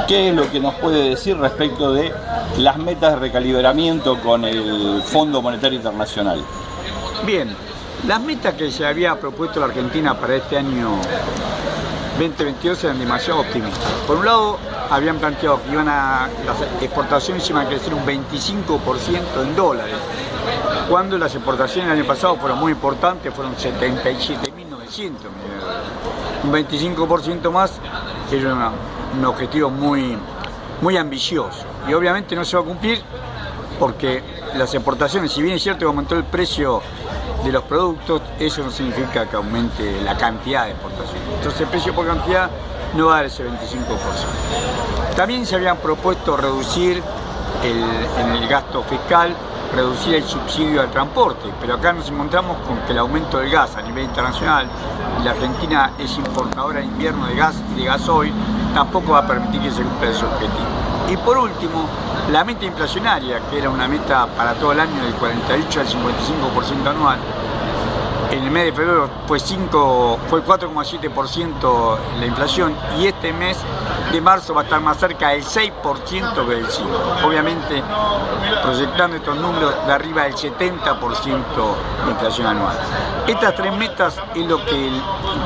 ¿Qué es lo que nos puede decir respecto de las metas de recalibramiento con el Fondo Monetario Internacional? Bien, las metas que se había propuesto la Argentina para este año 2022 eran demasiado optimistas. Por un lado, habían planteado que las exportaciones iban a crecer un 25% en dólares, cuando las exportaciones el año pasado fueron muy importantes, fueron 77.900 millones de dólares. Un 25% más era un objetivo muy ambicioso, y obviamente no se va a cumplir porque las exportaciones, si bien es cierto que aumentó el precio de los productos, eso no significa que aumente la cantidad de exportaciones. Entonces el precio por cantidad no va a dar ese 25%. También se habían propuesto reducir en el gasto fiscal, reducir el subsidio al transporte, pero acá nos encontramos con que el aumento del gas a nivel internacional, y la Argentina es importadora en invierno de gas y de gasoil, tampoco va a permitir que se cumpla ese objetivo. Y por último, la meta inflacionaria, que era una meta para todo el año del 48 al 55% anual, en el mes de febrero fue 4,7% la inflación, y este mes de marzo va a estar más cerca del 6% que del 5%. Obviamente, proyectando estos números de arriba del 70% de inflación anual. Estas tres metas es lo que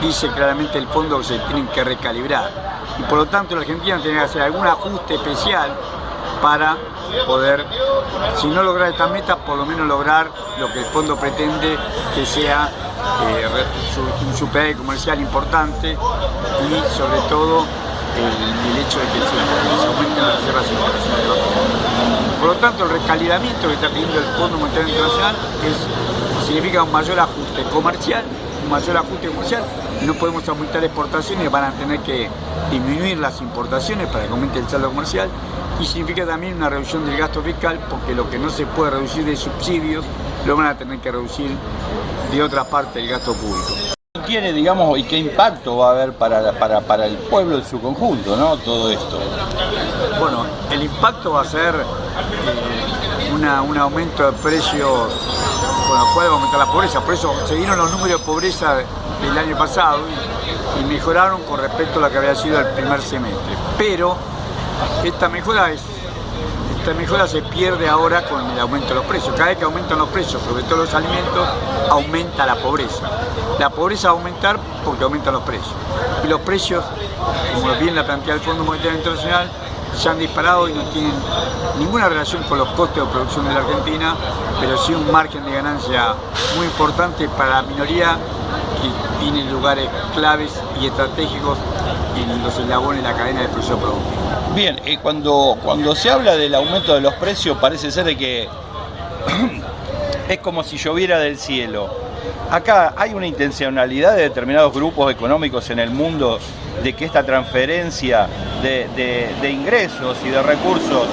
dice claramente el fondo que se tienen que recalibrar. Y por lo tanto la Argentina tiene que hacer algún ajuste especial para poder, si no lograr estas metas, por lo menos lograr lo que el fondo pretende, que sea un superávit comercial importante, y sobre todo el hecho de que se aumenten las reservas internacionales. Por lo tanto, el recalibramiento que está pidiendo el Fondo Monetario Internacional significa un mayor ajuste comercial. No podemos aumentar exportaciones, van a tener que disminuir las importaciones para que aumente el saldo comercial, y significa también una reducción del gasto fiscal, porque lo que no se puede reducir de subsidios lo van a tener que reducir de otra parte del gasto público. ¿Tiene, digamos, y qué impacto va a haber para el pueblo en su conjunto, ¿no? Todo esto. Bueno, el impacto va a ser un aumento de precios, con lo cual va a aumentar la pobreza. Por eso se dieron los números de pobreza del año pasado y mejoraron con respecto a lo que había sido el primer semestre. Pero esta mejora se pierde ahora con el aumento de los precios. Cada vez que aumentan los precios, sobre todo los alimentos, aumenta la pobreza. La pobreza va a aumentar porque aumentan los precios. Y los precios, como bien la plantea el Fondo Monetario Internacional, se han disparado y no tienen ninguna relación con los costes de producción de la Argentina, pero sí un margen de ganancia muy importante para la minoría, que tiene lugares claves y estratégicos en los eslabones de la cadena de producción productiva. Bien, cuando se habla del aumento de los precios, parece ser de que es como si lloviera del cielo. Acá hay una intencionalidad de determinados grupos económicos en el mundo de que esta transferencia de ingresos y de recursos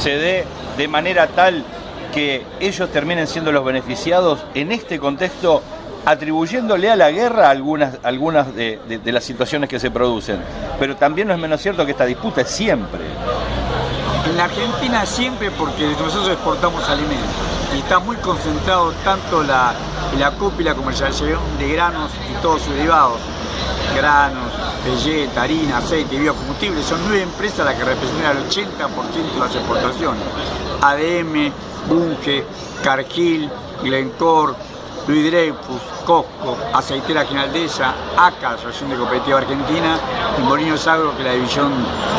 se dé de manera tal que ellos terminen siendo los beneficiados en este contexto, atribuyéndole a la guerra algunas de las situaciones que se producen. Pero también no es menos cierto que esta disputa es siempre. En la Argentina siempre, porque nosotros exportamos alimentos y está muy concentrado tanto la CUP y la comercialización de granos y todos sus derivados, granos, belleta, harina, aceite y biocombustibles. Son 9 empresas las que representan el 80% de las exportaciones. ADM, Bunge, Cargill, Glencore, Louis Dreyfus, Costco, Aceitera Generaldesa, ACA, la Asociación de Cooperativa Argentina, y Molinos Agro, que es la división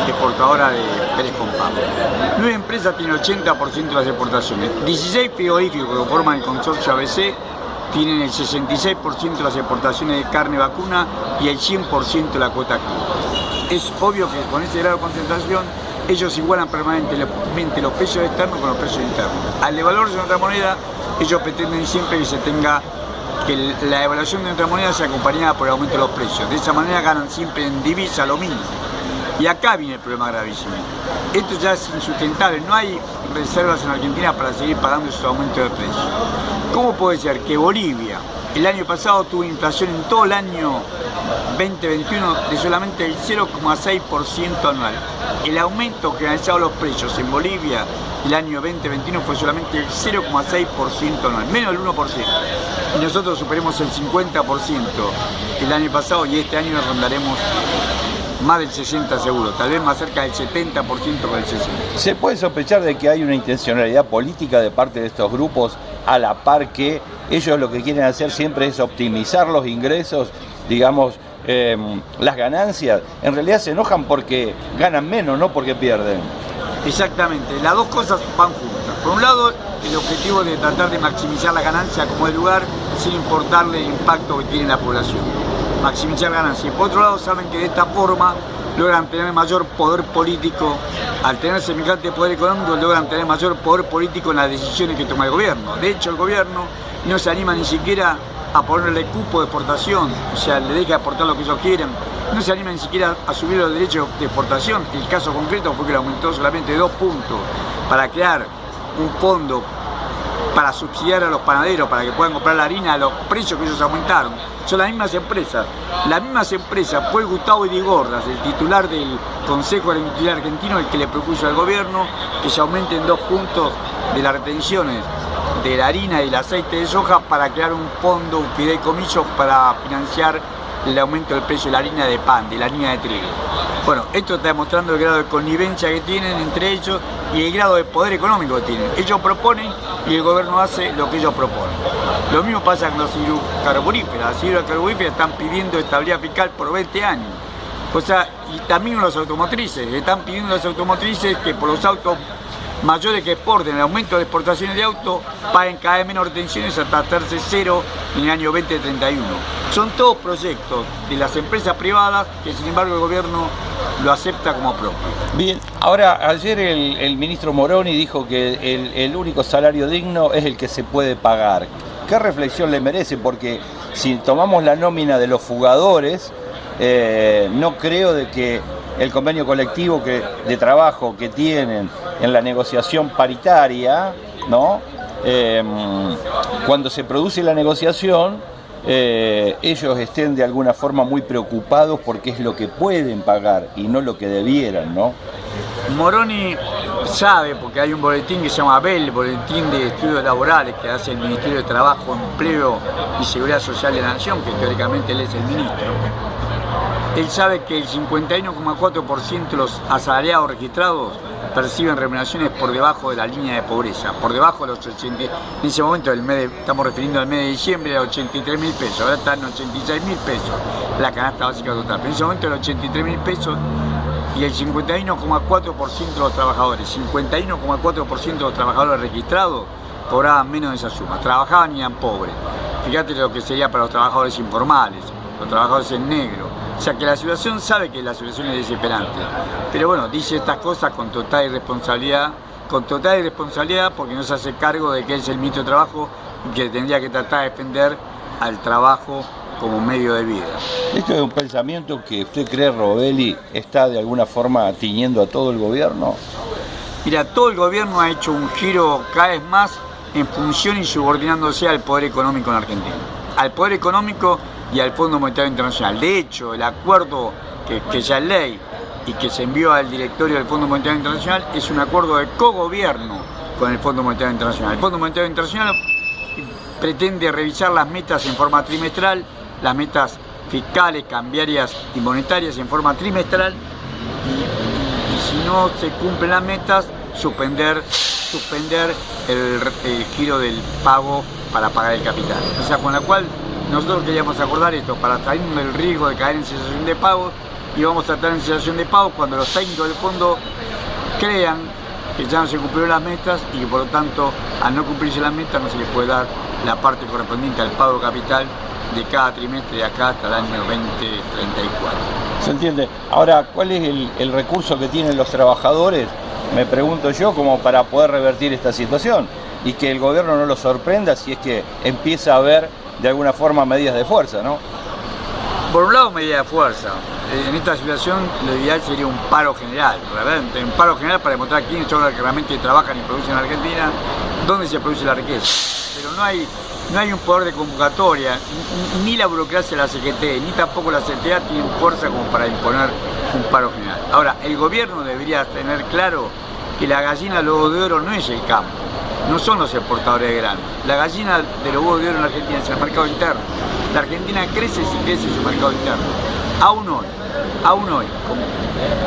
exportadora de Pérez Compán. 9 empresas tienen el 80% de las exportaciones. 16 frigoríficos que forman el consorcio ABC tienen el 66% de las exportaciones de carne vacuna y el 100% de la cuota cruda. Es obvio que con ese grado de concentración ellos igualan permanentemente los precios externos con los precios internos. Al devaluarse nuestra moneda, ellos pretenden siempre que la devaluación de nuestra moneda sea acompañada por el aumento de los precios. De esa manera ganan siempre en divisa lo mismo. Y acá viene el problema gravísimo. Esto ya es insustentable, no hay reservas en Argentina para seguir pagando esos aumentos de precios. ¿Cómo puede ser que Bolivia el año pasado tuvo inflación en todo el año 2021 de solamente el 0,6% anual? El aumento generalizado de los precios en Bolivia el año 2021 fue solamente el 0,6% anual, menos del 1%. Y nosotros superemos el 50% el año pasado, y este año rondaremos más del 60 seguro, tal vez más cerca del 70% que del 60. ¿Se puede sospechar de que hay una intencionalidad política de parte de estos grupos a la par que ellos lo que quieren hacer siempre es optimizar los ingresos, digamos, las ganancias? En realidad se enojan porque ganan menos, no porque pierden. Exactamente, las dos cosas van juntas. Por un lado, el objetivo de tratar de maximizar la ganancia como el lugar sin importarle el impacto que tiene la población. Maximizar ganancias. Y por otro lado, saben que de esta forma logran tener mayor poder político. Al tener semejante poder económico, logran tener mayor poder político en las decisiones que toma el gobierno. De hecho, el gobierno no se anima ni siquiera a ponerle cupo de exportación, o sea, le deja exportar lo que ellos quieren. No se anima ni siquiera a subir los derechos de exportación. El caso concreto fue que le aumentó solamente 2 puntos para crear un fondo para subsidiar a los panaderos, para que puedan comprar la harina a los precios que ellos aumentaron. Son las mismas empresas. Las mismas empresas fue Gustavo Idigorras, el titular del Consejo de la Industria Argentino, el que le propuso al gobierno que se aumenten 2 puntos de las retenciones de la harina y el aceite de soja para crear un fondo, un fideicomiso para financiar el aumento del precio de la harina de pan, de la harina de trigo. Bueno, esto está demostrando el grado de connivencia que tienen entre ellos y el grado de poder económico que tienen. Ellos proponen y el gobierno hace lo que ellos proponen. Lo mismo pasa con las hidrocarburíferas. Las hidrocarburíferas están pidiendo estabilidad fiscal por 20 años. O sea, y también los automotrices. Están pidiendo a las automotrices que por los autos mayores que exporten, el aumento de exportaciones de autos, paguen cada vez menos retenciones hasta hacerse cero en el año 2031. Son todos proyectos de las empresas privadas que sin embargo el gobierno lo acepta como propio. Bien, ahora ayer el ministro Moroni dijo que el único salario digno es el que se puede pagar. ¿Qué reflexión le merece? Porque si tomamos la nómina de los fugadores, no creo de que el convenio colectivo de trabajo que tienen en la negociación paritaria, ¿no? Cuando se produce la negociación, ellos estén de alguna forma muy preocupados porque es lo que pueden pagar y no lo que debieran, ¿no? Moroni sabe, porque hay un boletín que se llama BEL, Boletín de Estudios Laborales, que hace el Ministerio de Trabajo, Empleo y Seguridad Social de la Nación, que teóricamente él es el ministro. Él sabe que el 51,4% de los asalariados registrados perciben remuneraciones por debajo de la línea de pobreza, por debajo de los 80, en ese momento estamos refiriendo al mes de diciembre, era 83.000 pesos, ahora están en 86.000 pesos la canasta básica total, pero en ese momento era 83.000 pesos y el 51,4% de los trabajadores, 51,4% de los trabajadores registrados cobraban menos de esa suma, trabajaban y eran pobres. Fíjate lo que sería para los trabajadores informales, los trabajadores en negro. O sea que la situación sabe que la situación es desesperante. Pero bueno, dice estas cosas con total irresponsabilidad porque no se hace cargo de que él es el ministro de Trabajo y que tendría que tratar de defender al trabajo como medio de vida. ¿Esto es un pensamiento que usted cree, Robelli, está de alguna forma tiñendo a todo el gobierno? Mira, todo el gobierno ha hecho un giro cada vez más en función y subordinándose al poder económico en Argentina. Al poder económico y al Fondo Monetario Internacional. De hecho, el acuerdo que ya es ley y que se envió al directorio del Fondo Monetario Internacional es un acuerdo de cogobierno con el Fondo Monetario Internacional. El Fondo Monetario Internacional pretende revisar las metas en forma trimestral, las metas fiscales, cambiarias y monetarias en forma trimestral y si no se cumplen las metas, suspender el giro del pago para pagar el capital. O sea, con la cual nosotros queríamos acordar esto para salirnos del riesgo de caer en cesación de pagos y vamos a estar en cesación de pagos cuando los técnicos del fondo crean que ya no se cumplieron las metas y que por lo tanto al no cumplirse las metas no se les puede dar la parte correspondiente al pago capital de cada trimestre de acá hasta el año 2034. ¿Se entiende? Ahora, ¿cuál es el recurso que tienen los trabajadores? Me pregunto yo, como para poder revertir esta situación y que el gobierno no lo sorprenda si es que empieza a haber de alguna forma medidas de fuerza, ¿no? Por un lado, medidas de fuerza. En esta situación lo ideal sería un paro general, realmente un paro general para demostrar quiénes son los que realmente trabajan y producen en Argentina, dónde se produce la riqueza. Pero no hay un poder de convocatoria, ni la burocracia de la CGT, ni tampoco la CTA tienen fuerza como para imponer un paro general. Ahora, el gobierno debería tener claro que la gallina de los huevos de oro no es el campo, no son los exportadores de grano. La gallina de los huevos de oro en la Argentina es el mercado interno. La Argentina crece si crece su mercado interno. Aún hoy, Aún hoy,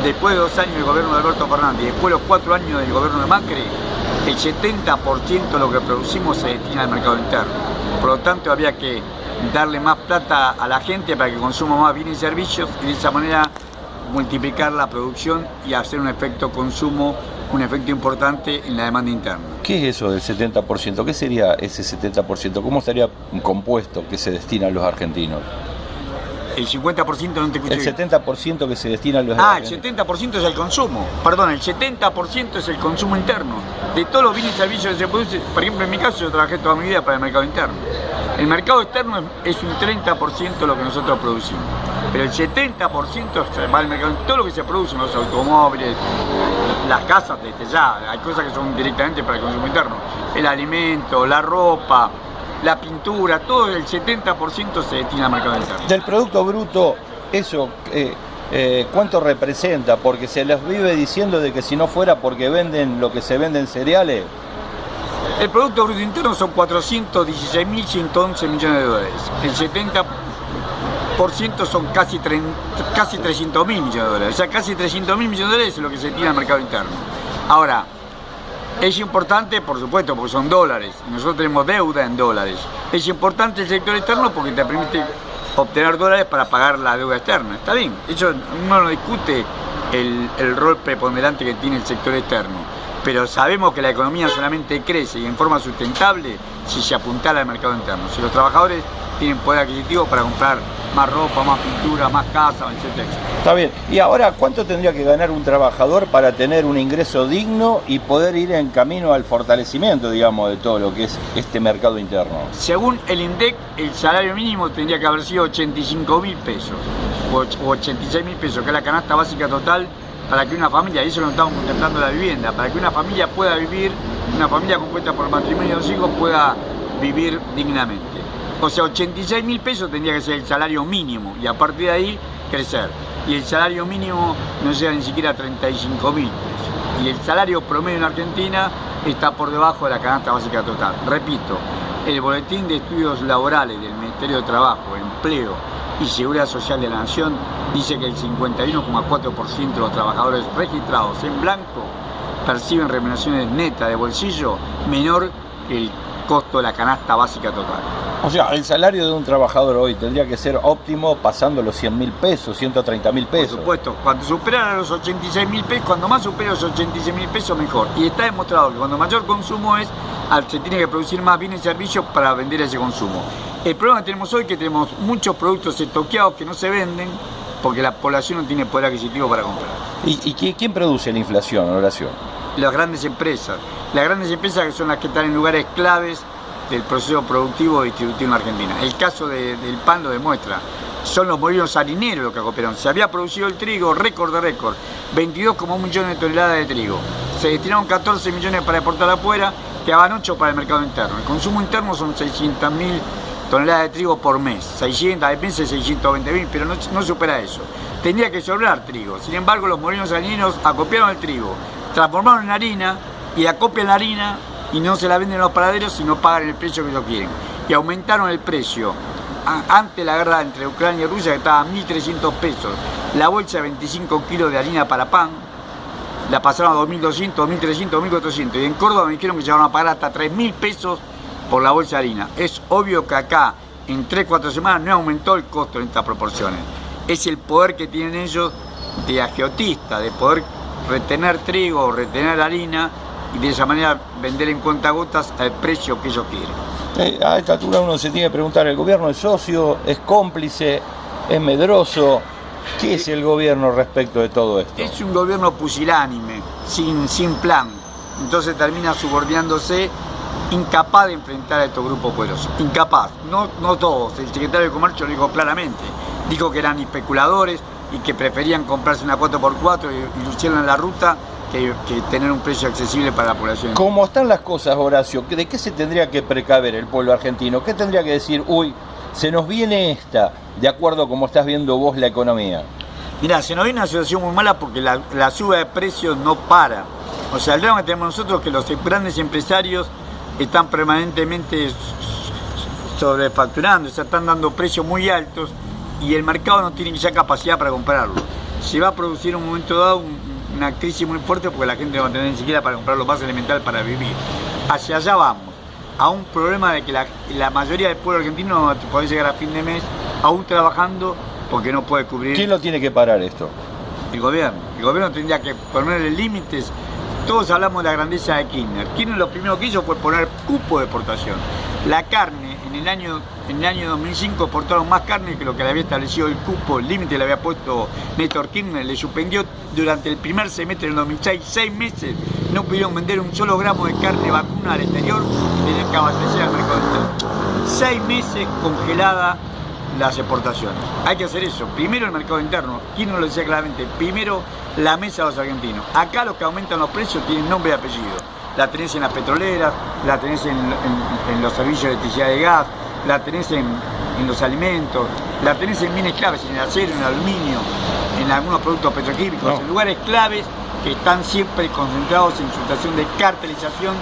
después de 2 años del gobierno de Alberto Fernández y después de los 4 años del gobierno de Macri, el 70% de lo que producimos se destina al mercado interno. Por lo tanto, habría que darle más plata a la gente para que consuma más bienes y servicios y de esa manera multiplicar la producción y hacer un efecto consumo, un efecto importante en la demanda interna. ¿Qué es eso del 70%? ¿Qué sería ese 70%? ¿Cómo estaría compuesto que se destina a los argentinos? El 50% no te escuché. El 70% que se destina a los argentinos. El 70% es el consumo. Perdón, el 70% es el consumo interno. De todos los bienes y servicios que se producen, por ejemplo, en mi caso yo trabajé toda mi vida para el mercado interno. El mercado externo es un 30% de lo que nosotros producimos. Pero el 70% va al mercado, todo lo que se produce, los automóviles, las casas, desde ya, hay cosas que son directamente para el consumo interno. El alimento, la ropa, la pintura, todo el 70% se destina al mercado interno. Del Producto Bruto, eso, ¿cuánto representa? Porque se les vive diciendo de que si no fuera porque venden lo que se vende en cereales. El Producto Bruto Interno son 416.111 millones de dólares. El 70% son casi 300.000 millones de dólares. O sea, casi 300.000 millones de dólares es lo que se tira al mercado interno. Ahora, es importante, por supuesto, porque son dólares, y nosotros tenemos deuda en dólares. Es importante el sector externo porque te permite obtener dólares para pagar la deuda externa. Está bien, eso uno no discute el rol preponderante que tiene el sector externo. Pero sabemos que la economía solamente crece y en forma sustentable si se apuntala al mercado interno. Si los trabajadores tienen poder adquisitivo para comprar más ropa, más pintura, más casa, etcétera, etcétera. Está bien. Y ahora, ¿cuánto tendría que ganar un trabajador para tener un ingreso digno y poder ir en camino al fortalecimiento, digamos, de todo lo que es este mercado interno? Según el INDEC, el salario mínimo tendría que haber sido 85.000 pesos o 86.000 pesos, que es la canasta básica total para que una familia, y eso lo estamos contemplando la vivienda, para que una familia pueda vivir, una familia compuesta por matrimonio y 2 hijos pueda vivir dignamente. O sea, 86.000 pesos tendría que ser el salario mínimo y a partir de ahí crecer. Y el salario mínimo no llega ni siquiera a 35.000 pesos. Y el salario promedio en Argentina está por debajo de la canasta básica total. Repito, el Boletín de Estudios Laborales del Ministerio de Trabajo, Empleo y Seguridad Social de la Nación dice que el 51,4% de los trabajadores registrados en blanco perciben remuneraciones netas de bolsillo menor que el costo de la canasta básica total. O sea, el salario de un trabajador hoy tendría que ser óptimo pasando los 100.000 pesos, 130.000 pesos. Por supuesto, cuando superan a los 86.000 pesos, cuando más supera los 86.000 pesos, mejor. Y está demostrado que cuando mayor consumo es, se tiene que producir más bienes y servicios para vender ese consumo. El problema que tenemos hoy es que tenemos muchos productos estoqueados que no se venden porque la población no tiene poder adquisitivo para comprar. ¿Y quién produce la inflación, Horacio? Las grandes empresas que son las que están en lugares claves del proceso productivo y distributivo en Argentina. El caso del pan lo demuestra. Son los molinos harineros los que acopiaron. Se había producido el trigo, récord de récord, 22,1 millones de toneladas de trigo. Se destinaron 14 millones para exportar afuera, quedaban 8 para el mercado interno. El consumo interno son 600.000 toneladas de trigo por mes. 600, hay veces 620.000, pero no supera eso. Tendría que sobrar trigo. Sin embargo, los molinos harineros acopiaron el trigo, transformaron en harina y acopian la harina y no se la venden a los panaderos, sino pagan el precio que ellos quieren. Y aumentaron el precio. Antes la guerra entre Ucrania y Rusia, que estaba a 1.300 pesos, la bolsa de 25 kilos de harina para pan, la pasaron a 2.200, 2.300, 2.400. Y en Córdoba me dijeron que llegaron a pagar hasta 3.000 pesos por la bolsa de harina. Es obvio que acá, en 3-4 semanas, no aumentó el costo en estas proporciones. Es el poder que tienen ellos de agiotista, de poder retener trigo, retener harina, y de esa manera vender en cuentagotas al precio que ellos quieren. A esta altura uno se tiene que preguntar, ¿el gobierno es socio, es cómplice, es medroso? ¿Qué es el gobierno respecto de todo esto? Es un gobierno pusilánime, sin plan. Entonces termina subordinándose, incapaz de enfrentar a estos grupos poderosos. Incapaz, no todos. El secretario de Comercio lo dijo claramente. Dijo que eran especuladores y que preferían comprarse una 4x4 y lucirla en la ruta que tener un precio accesible para la población. Como están las cosas, Horacio, ¿de qué se tendría que precaver el pueblo argentino? ¿Qué tendría que decir, uy, se nos viene esta, de acuerdo a cómo estás viendo vos la economía? Mirá, se nos viene una situación muy mala porque la suba de precios no para. O sea, el drama que tenemos nosotros es que los grandes empresarios están permanentemente sobrefacturando, o sea, están dando precios muy altos y el mercado no tiene ya capacidad para comprarlo. se va a producir en un momento dado una crisis muy fuerte porque la gente no va a tener ni siquiera para comprar lo más elemental para vivir. Hacia allá vamos, a un problema de que la mayoría del pueblo argentino puede llegar a fin de mes aún trabajando porque no puede cubrir. ¿Quién lo tiene que parar esto? El gobierno tendría que ponerle límites. Todos hablamos de la grandeza de Kirchner. Kirchner lo primero que hizo fue poner cupo de exportación. La carne, en el año 2005 exportaron más carne que lo que le había establecido el cupo, el límite le había puesto Néstor Kirchner, le suspendió durante el primer semestre del 2006, 6 meses, no pudieron vender un solo gramo de carne vacuna al exterior y tenían que abastecer al mercado interno. 6 meses congelada las exportaciones. Hay que hacer eso. Primero el mercado interno. Kirchner lo decía claramente. Primero la mesa de los argentinos. Acá los que aumentan los precios tienen nombre y apellido. La tenés en las petroleras, la tenés en los servicios de electricidad y gas, la tenés en los alimentos, la tenés en bienes claves, en el acero, en el aluminio, en algunos productos petroquímicos, en lugares claves que están siempre concentrados en situación de cartelización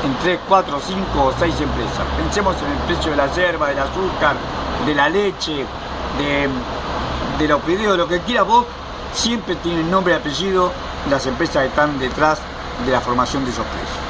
en 3, 4, 5 o 6 empresas. Pensemos en el precio de la yerba, del azúcar, de la leche, de los fideos, lo que quieras vos, siempre tienen nombre y apellido las empresas que están detrás de la formación de esos precios.